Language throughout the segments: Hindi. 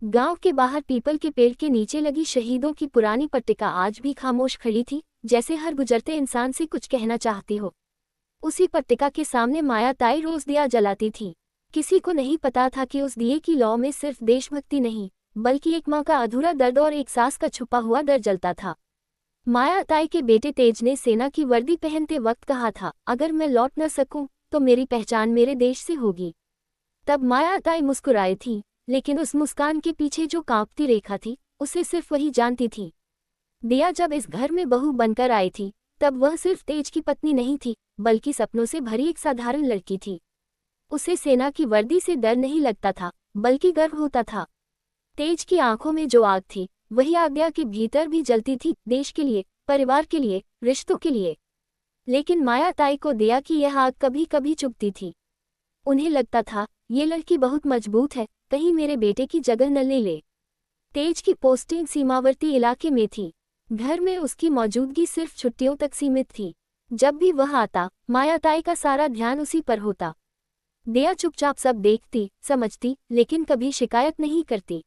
गांव के बाहर पीपल के पेड़ के नीचे लगी शहीदों की पुरानी पट्टिका आज भी खामोश खड़ी थी, जैसे हर गुजरते इंसान से कुछ कहना चाहती हो। उसी पट्टिका के सामने माया ताई रोज दिया जलाती थी। किसी को नहीं पता था कि उस दिए की लौ में सिर्फ देशभक्ति नहीं, बल्कि एक माँ का अधूरा दर्द और एक सास का छुपा हुआ डर जलता था। माया ताई के बेटे तेज ने सेना की वर्दी पहनते वक्त कहा था, अगर मैं लौट न सकूं, तो मेरी पहचान मेरे देश से होगी। तब माया ताई मुस्कुराई थी, लेकिन उस मुस्कान के पीछे जो कांपती रेखा थी, उसे सिर्फ वही जानती थी। दिया जब इस घर में बहू बनकर आई थी, तब वह सिर्फ तेज की पत्नी नहीं थी, बल्कि सपनों से भरी एक साधारण लड़की थी। उसे सेना की वर्दी से डर नहीं लगता था, बल्कि गर्व होता था। तेज की आंखों में जो आग थी, वही आग दिया के भीतर भी जलती थी, देश के लिए, परिवार के लिए, रिश्तों के लिए। लेकिन माया ताई को दिया की यह आग कभी कभी चुभती थी। उन्हें लगता था, ये लड़की बहुत मजबूत है, कहीं मेरे बेटे की जगह न ले ले। तेज की पोस्टिंग सीमावर्ती इलाके में थी। घर में उसकी मौजूदगी सिर्फ छुट्टियों तक सीमित थी। जब भी वह आता, माया ताई का सारा ध्यान उसी पर होता। दिया चुपचाप सब देखती, समझती, लेकिन कभी शिकायत नहीं करती।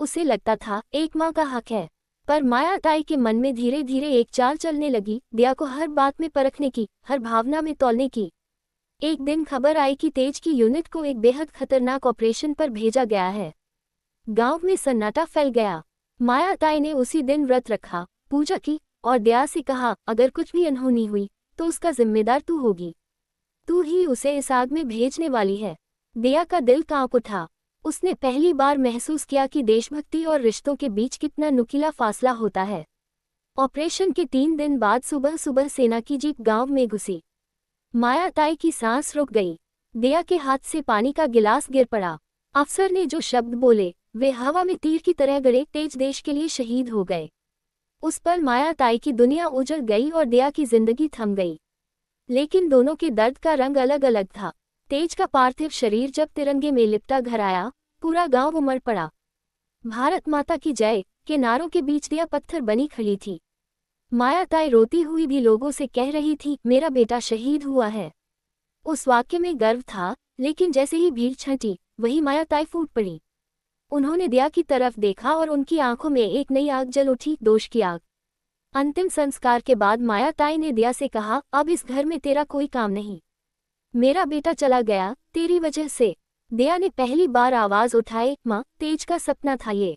उसे लगता था, एक माँ का हक है। पर माया ताई के मन में धीरे धीरे एक चाल चलने लगी, दिया को हर बात में परखने की, हर भावना में तौलने की। एक दिन खबर आई कि तेज की यूनिट को एक बेहद खतरनाक ऑपरेशन पर भेजा गया है। गांव में सन्नाटा फैल गया। माया ताई ने उसी दिन व्रत रखा, पूजा की और दया से कहा, अगर कुछ भी अनहोनी हुई तो उसका जिम्मेदार तू होगी। तू ही उसे इस आग में भेजने वाली है। दया का दिल कांप उठा। उसने पहली बार महसूस किया कि देशभक्ति और रिश्तों के बीच कितना नुकीला फासला होता है। ऑपरेशन के 3 दिन बाद सुबह सुबह सेना की जीप गांव में घुसी। माया ताई की सांस रुक गई। दिया के हाथ से पानी का गिलास गिर पड़ा। अफसर ने जो शब्द बोले, वे हवा में तीर की तरह गड़े। तेज देश के लिए शहीद हो गए। उस पर माया ताई की दुनिया उजड़ गई और दिया की जिंदगी थम गई। लेकिन दोनों के दर्द का रंग अलग अलग था। तेज का पार्थिव शरीर जब तिरंगे में लिपटा घर आया, पूरा गांव उमड़ पड़ा। भारत माता की जय के नारों के बीच दिया पत्थर बनी खड़ी थी। माया ताई रोती हुई भी लोगों से कह रही थी, मेरा बेटा शहीद हुआ है। उस वाक्य में गर्व था, लेकिन जैसे ही भीड़ छंटी, वही माया ताई फूट पड़ी। उन्होंने दिया की तरफ देखा और उनकी आंखों में एक नई आग जल उठी, दोष की आग। अंतिम संस्कार के बाद माया ताई ने दिया से कहा, अब इस घर में तेरा कोई काम नहीं। मेरा बेटा चला गया, तेरी वजह से। दिया ने पहली बार आवाज उठाई, माँ, तेज का सपना था ये।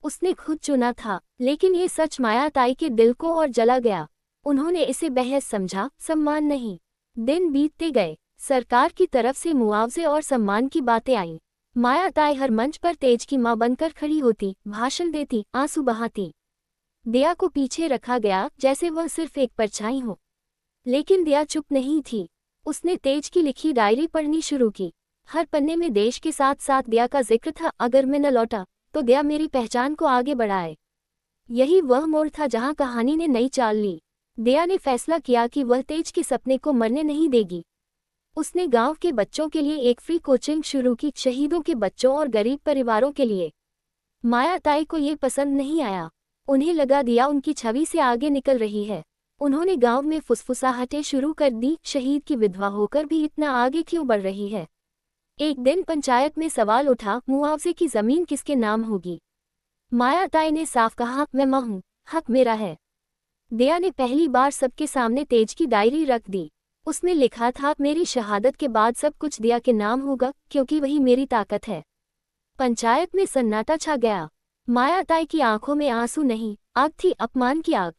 उसने खुद चुना था, लेकिन ये सच माया ताई के दिल को और जला गया। उन्होंने इसे बहस समझा, सम्मान नहीं। दिन बीतते गए, सरकार की तरफ से मुआवजे और सम्मान की बातें आईं। माया ताई हर मंच पर तेज की मां बनकर खड़ी होती, भाषण देती, आंसू बहाती। दिया को पीछे रखा गया, जैसे वह सिर्फ एक परछाई हो। लेकिन दिया चुप नहीं थी। उसने तेज की लिखी डायरी पढ़नी शुरू की। हर पन्ने में देश के साथ साथ दिया का जिक्र था, अगर मैं न लौटा तो दिया मेरी पहचान को आगे बढ़ाए। यही वह मोड़ था जहां कहानी ने नई चाल ली। दिया ने फैसला किया कि वह तेज के सपने को मरने नहीं देगी। उसने गांव के बच्चों के लिए एक फ्री कोचिंग शुरू की, शहीदों के बच्चों और गरीब परिवारों के लिए। माया ताई को ये पसंद नहीं आया। उन्हें लगा दिया उनकी छवि से आगे निकल रही है। उन्होंने गांव में फुसफुसाहटें शुरू कर दी, शहीद की विधवा होकर भी इतना आगे क्यों बढ़ रही है। एक दिन पंचायत में सवाल उठा, मुआवजे की जमीन किसके नाम होगी। माया ताई ने साफ कहा, मैं मां हूं, हक मेरा है। दिया ने पहली बार सबके सामने तेज की डायरी रख दी। उसमें लिखा था, मेरी शहादत के बाद सब कुछ दिया के नाम होगा, क्योंकि वही मेरी ताकत है। पंचायत में सन्नाटा छा गया। माया ताई की आंखों में आंसू नहीं, आग थी, अपमान की आग।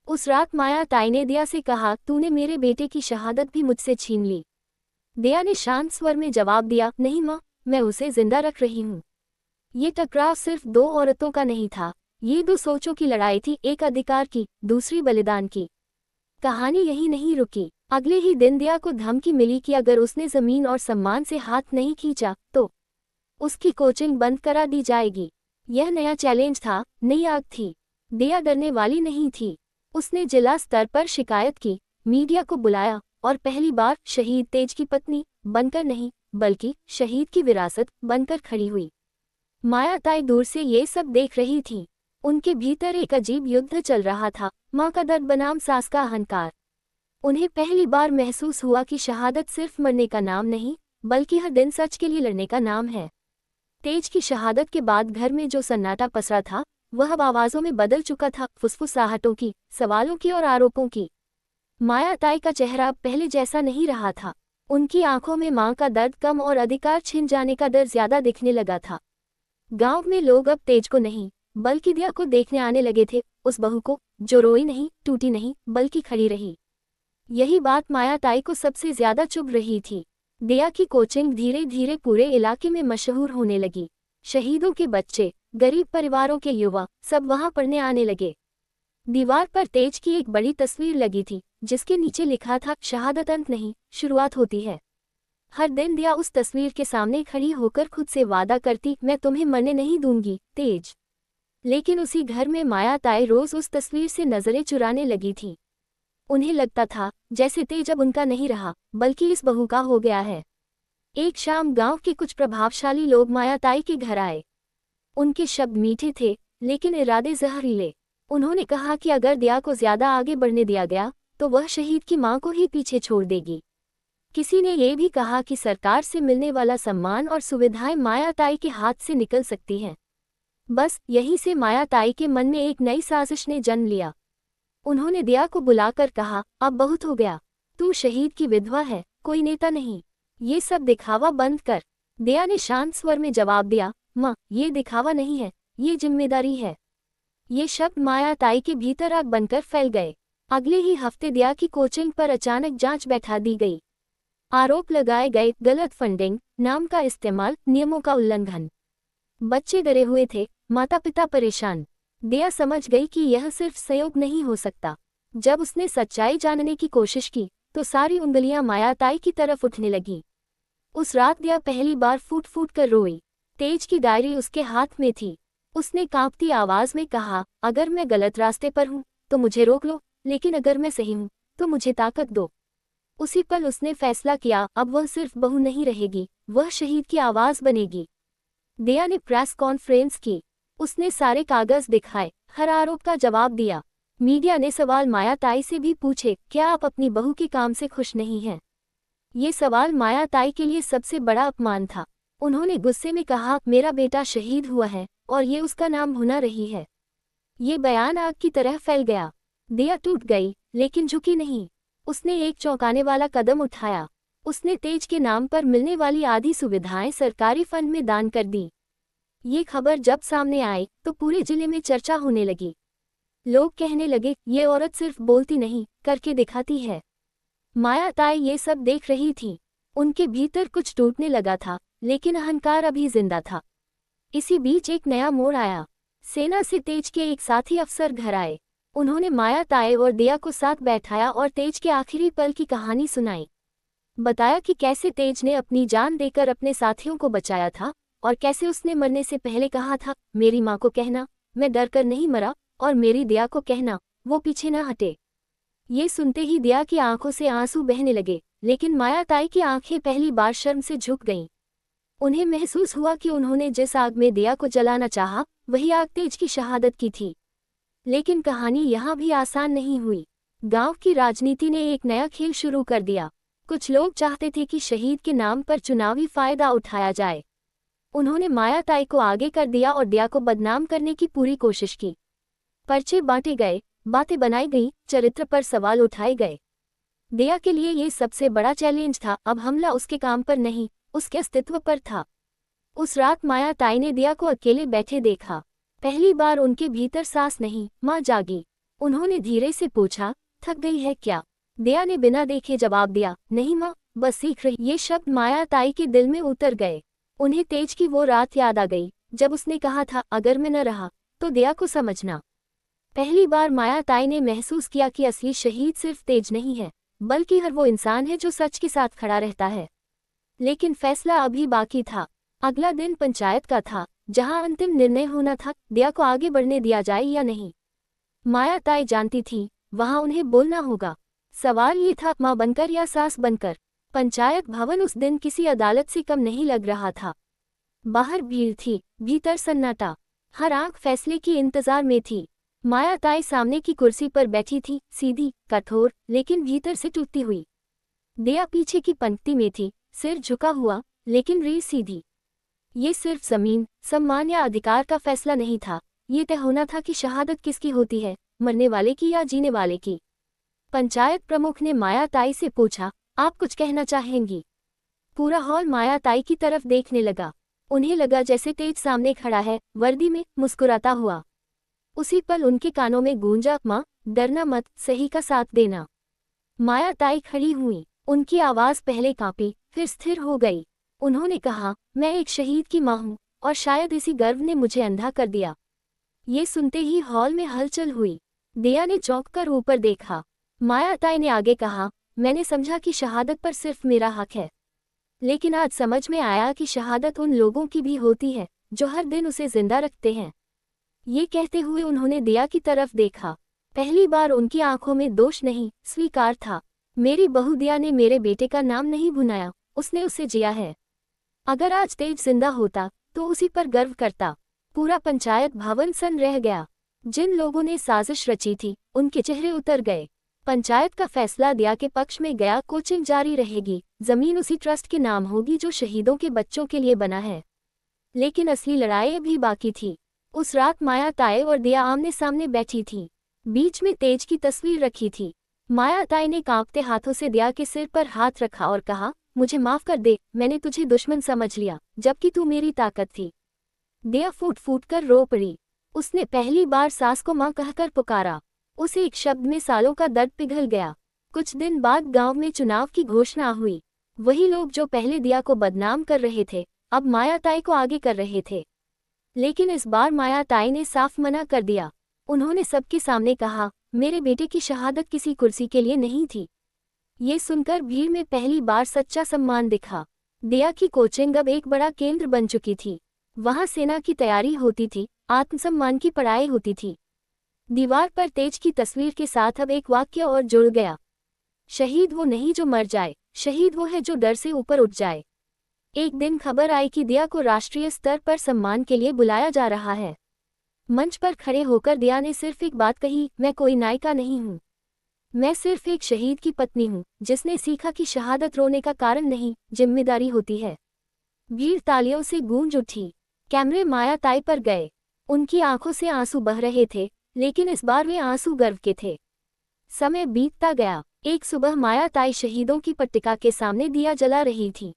उस रात माया ताई ने दिया से कहा, तूने मेरे बेटे की शहादत भी मुझसे छीन ली। दिया ने शांत स्वर में जवाब दिया, नहीं माँ, मैं उसे जिंदा रख रही हूँ। ये टकराव सिर्फ 2 औरतों का नहीं था, ये 2 सोचों की लड़ाई थी, एक अधिकार की, दूसरी बलिदान की। कहानी यही नहीं रुकी। अगले ही दिन दिया को धमकी मिली कि अगर उसने जमीन और सम्मान से हाथ नहीं खींचा तो उसकी कोचिंग बंद करा दी जाएगी। यह नया चैलेंज था, नई आग थी। दिया डरने वाली नहीं थी। उसने जिला स्तर पर शिकायत की, मीडिया को बुलाया और पहली बार शहीद तेज की पत्नी बनकर नहीं, बल्कि शहीद की विरासत बनकर खड़ी हुई। माया ताई दूर से ये सब देख रही थी। उनके भीतर एक अजीब युद्ध चल रहा था, माँ का दर्द बनाम सास का अहंकार। उन्हें पहली बार महसूस हुआ कि शहादत सिर्फ मरने का नाम नहीं, बल्कि हर दिन सच के लिए लड़ने का नाम है। तेज की शहादत के बाद घर में जो सन्नाटा पसरा था वह अब आवाजों में बदल चुका था, फुसफुसाहटों की, सवालों की और आरोपों की। माया ताई का चेहरा अब पहले जैसा नहीं रहा था। उनकी आंखों में मां का दर्द कम और अधिकार छिन जाने का डर ज्यादा दिखने लगा था। गांव में लोग अब तेज को नहीं बल्कि दिया को देखने आने लगे थे, उस बहू को जो रोई नहीं, टूटी नहीं, बल्कि खड़ी रही। यही बात माया ताई को सबसे ज्यादा चुभ रही थी। दिया की कोचिंग धीरे धीरे पूरे इलाके में मशहूर होने लगी। शहीदों के बच्चे, गरीब परिवारों के युवा सब वहां पढ़ने आने लगे। दीवार पर तेज की एक बड़ी तस्वीर लगी थी जिसके नीचे लिखा था, शहादत अंत नहीं, शुरुआत होती है। हर दिन दिया उस तस्वीर के सामने खड़ी होकर खुद से वादा करती, मैं तुम्हें मरने नहीं दूंगी तेज। लेकिन उसी घर में माया ताई रोज उस तस्वीर से नजरें चुराने लगी थी। उन्हें लगता था जैसे तेज अब उनका नहीं रहा बल्कि इस बहू का हो गया है। एक शाम गांव के कुछ प्रभावशाली लोग माया ताई के घर आए। उनके शब्द मीठे थे लेकिन इरादे जहरीले। उन्होंने कहा कि अगर दिया को ज्यादा आगे बढ़ने दिया गया तो वह शहीद की मां को ही पीछे छोड़ देगी। किसी ने यह भी कहा कि सरकार से मिलने वाला सम्मान और सुविधाएं माया ताई के हाथ से निकल सकती हैं। बस यहीं से माया ताई के मन में एक नई साजिश ने जन्म लिया। उन्होंने दिया को बुलाकर कहा, अब बहुत हो गया, तू शहीद की विधवा है, कोई नेता नहीं। ये सब दिखावा बंद कर। दिया ने शांत स्वर में जवाब दिया, मां, ये दिखावा नहीं है, ये जिम्मेदारी है। ये शब्द माया ताई के भीतर आग बनकर फैल गए। अगले ही हफ्ते दिया की कोचिंग पर अचानक जांच बैठा दी गई। आरोप लगाए गए, गलत फंडिंग, नाम का इस्तेमाल, नियमों का उल्लंघन। बच्चे डरे हुए थे, माता पिता परेशान। दिया समझ गई कि यह सिर्फ सहयोग नहीं हो सकता। जब उसने सच्चाई जानने की कोशिश की तो सारी उंगलियां माया ताई की तरफ उठने लगी। उस रात दिया पहली बार फूट फूट कर रोई। तेज की डायरी उसके हाथ में थी। उसने कांपती आवाज में कहा, अगर मैं गलत रास्ते पर हूं तो मुझे रोक लो, लेकिन अगर मैं सही हूं तो मुझे ताकत दो। उसी पल उसने फैसला किया, अब वह सिर्फ बहू नहीं रहेगी, वह शहीद की आवाज बनेगी। दिया ने प्रेस कॉन्फ्रेंस की। उसने सारे कागज दिखाए, हर आरोप का जवाब दिया। मीडिया ने सवाल माया ताई से भी पूछे, क्या आप अपनी बहू के काम से खुश नहीं हैं? ये सवाल माया ताई के लिए सबसे बड़ा अपमान था। उन्होंने गुस्से में कहा, मेरा बेटा शहीद हुआ है और ये उसका नाम भुना रही है। ये बयान आग की तरह फैल गया। दिया टूट गई लेकिन झुकी नहीं। उसने एक चौंकाने वाला कदम उठाया। उसने तेज के नाम पर मिलने वाली आधी सुविधाएं सरकारी फंड में दान कर दी। ये खबर जब सामने आई तो पूरे जिले में चर्चा होने लगी। लोग कहने लगे, ये औरत सिर्फ बोलती नहीं, करके दिखाती है। माया ताई ये सब देख रही थी। उनके भीतर कुछ टूटने लगा था, लेकिन अहंकार अभी जिंदा था। इसी बीच एक नया मोड़ आया। सेना से तेज के एक साथी अफसर घर आए। उन्होंने माया ताई और दिया को साथ बैठाया और तेज के आखिरी पल की कहानी सुनाई। बताया कि कैसे तेज ने अपनी जान देकर अपने साथियों को बचाया था और कैसे उसने मरने से पहले कहा था, मेरी मां को कहना मैं डर कर नहीं मरा, और मेरी दिया को कहना वो पीछे न हटे। ये सुनते ही दिया की आंखों से आंसू बहने लगे, लेकिन माया ताई की आंखें पहली बार शर्म से झुक गईं। उन्हें महसूस हुआ कि उन्होंने जिस आग में दिया को जलाना चाहा, वही आग तेज की शहादत की थी। लेकिन कहानी यहाँ भी आसान नहीं हुई। गांव की राजनीति ने एक नया खेल शुरू कर दिया। कुछ लोग चाहते थे कि शहीद के नाम पर चुनावी फायदा उठाया जाए। उन्होंने माया ताई को आगे कर दिया और दिया को बदनाम करने की पूरी कोशिश की। पर्चे बांटे गए, बातें बनाई गईं, चरित्र पर सवाल उठाए गए। दिया के लिए ये सबसे बड़ा चैलेंज था। अब हमला उसके काम पर नहीं, उसके अस्तित्व पर था। उस रात माया ताई ने दिया को अकेले बैठे देखा। पहली बार उनके भीतर सांस नहीं, मां जागी। उन्होंने धीरे से पूछा, थक गई है क्या? दिया ने बिना देखे जवाब दिया, नहीं मां, बस सीख रही। ये शब्द माया ताई के दिल में उतर गए। उन्हें तेज की वो रात याद आ गई जब उसने कहा था, अगर मैं न रहा तो दिया को समझना। पहली बार माया ताई ने महसूस किया कि असली शहीद सिर्फ तेज नहीं है, बल्कि हर वो इंसान है जो सच के साथ खड़ा रहता है। लेकिन फैसला अभी बाकी था। अगला दिन पंचायत का था, जहां अंतिम निर्णय होना था, दिया को आगे बढ़ने दिया जाए या नहीं। माया ताई जानती थी, वहां उन्हें बोलना होगा। सवाल ये था, मां बनकर या सास बनकर। पंचायत भवन उस दिन किसी अदालत से कम नहीं लग रहा था। बाहर भीड़ थी, भीतर सन्नाटा। हर आंख फैसले की इंतजार में थी। माया ताई सामने की कुर्सी पर बैठी थी, सीधी, कठोर, लेकिन भीतर से टूटती हुई। दिया पीछे की पंक्ति में थी, सिर झुका हुआ, लेकिन रीढ़ सीधी। ये सिर्फ जमीन, सम्मान या अधिकार का फैसला नहीं था, ये तय होना था कि शहादत किसकी होती है, मरने वाले की या जीने वाले की। पंचायत प्रमुख ने माया ताई से पूछा, आप कुछ कहना चाहेंगी? पूरा हॉल माया ताई की तरफ देखने लगा। उन्हें लगा जैसे तेज सामने खड़ा है, वर्दी में, मुस्कुराता हुआ। उसी पल उनके कानों में गूंजा, माँ, डरना मत, सही का साथ देना। माया ताई खड़ी हुई, उनकी आवाज पहले कांपी, फिर स्थिर हो गई। उन्होंने कहा, मैं एक शहीद की माँ हूँ, और शायद इसी गर्व ने मुझे अंधा कर दिया। ये सुनते ही हॉल में हलचल हुई। दिया ने चौंक कर ऊपर देखा। माया ताई ने आगे कहा, मैंने समझा कि शहादत पर सिर्फ मेरा हक है, लेकिन आज समझ में आया कि शहादत उन लोगों की भी होती है जो हर दिन उसे जिंदा रखते हैं। ये कहते हुए उन्होंने दिया की तरफ देखा। पहली बार उनकी आंखों में दोष नहीं, स्वीकार था। मेरी बहू दिया ने मेरे बेटे का नाम नहीं भुनाया, उसने उसे जिया है। अगर आज तेज जिंदा होता तो उसी पर गर्व करता। पूरा पंचायत भवन सन रह गया। जिन लोगों ने साजिश रची थी उनके चेहरे उतर गए। पंचायत का फैसला दिया के पक्ष में गया। कोचिंग जारी रहेगी, जमीन उसी ट्रस्ट के नाम होगी जो शहीदों के बच्चों के लिए बना है। लेकिन असली लड़ाई अभी बाकी थी। उस रात माया ताई और दिया आमने सामने बैठी थी। बीच में तेज की तस्वीर रखी थी। माया ताई ने कांपते हाथों से दिया के सिर पर हाथ रखा और कहा, मुझे माफ कर दे, मैंने तुझे दुश्मन समझ लिया, जबकि तू मेरी ताकत थी। दिया फूट फूट कर रो पड़ी। उसने पहली बार सास को माँ कहकर पुकारा। उस एक शब्द में सालों का दर्द पिघल गया। कुछ दिन बाद गांव में चुनाव की घोषणा हुई। वही लोग जो पहले दिया को बदनाम कर रहे थे, अब माया ताई को आगे कर रहे थे। लेकिन इस बार माया ताई ने साफ मना कर दिया। उन्होंने सबके सामने कहा, मेरे बेटे की शहादत किसी कुर्सी के लिए नहीं थी। ये सुनकर भीड़ में पहली बार सच्चा सम्मान दिखा। दिया की कोचिंग अब एक बड़ा केंद्र बन चुकी थी। वहां सेना की तैयारी होती थी, आत्मसम्मान की पढ़ाई होती थी। दीवार पर तेज की तस्वीर के साथ अब एक वाक्य और जुड़ गया, शहीद वो नहीं जो मर जाए, शहीद वो है जो डर से ऊपर उठ जाए। एक दिन खबर आई कि दिया को राष्ट्रीय स्तर पर सम्मान के लिए बुलाया जा रहा है। मंच पर खड़े होकर दिया ने सिर्फ एक बात कही, मैं कोई नायिका नहीं हूँ, मैं सिर्फ एक शहीद की पत्नी हूँ जिसने सीखा कि शहादत रोने का कारण नहीं, जिम्मेदारी होती है। भीड़ तालियों से गूंज उठी। कैमरे माया ताई पर गए। उनकी आंखों से आंसू बह रहे थे, लेकिन इस बार वे आंसू गर्व के थे। समय बीतता गया। एक सुबह माया ताई शहीदों की पट्टिका के सामने दिया जला रही थी।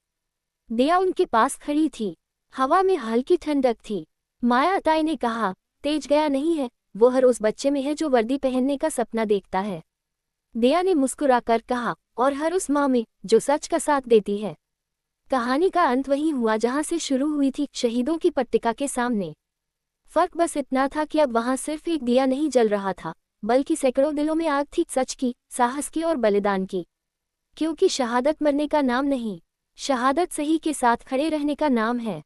दिया उनके पास खड़ी थी। हवा में हल्की ठंडक थी। माया ताई ने कहा, तेज गया नहीं है, वो हर उस बच्चे में है जो वर्दी पहनने का सपना देखता है। दिया ने मुस्कुराकर कहा, और हर उस माँ में जो सच का साथ देती है। कहानी का अंत वहीं हुआ जहां से शुरू हुई थी, शहीदों की पट्टिका के सामने। फर्क बस इतना था कि अब वहां सिर्फ एक दिया नहीं जल रहा था, बल्कि सैकड़ों दिलों में आग थी, सच की, साहस की और बलिदान की। क्योंकि शहादत मरने का नाम नहीं, शहादत सही के साथ खड़े रहने का नाम है।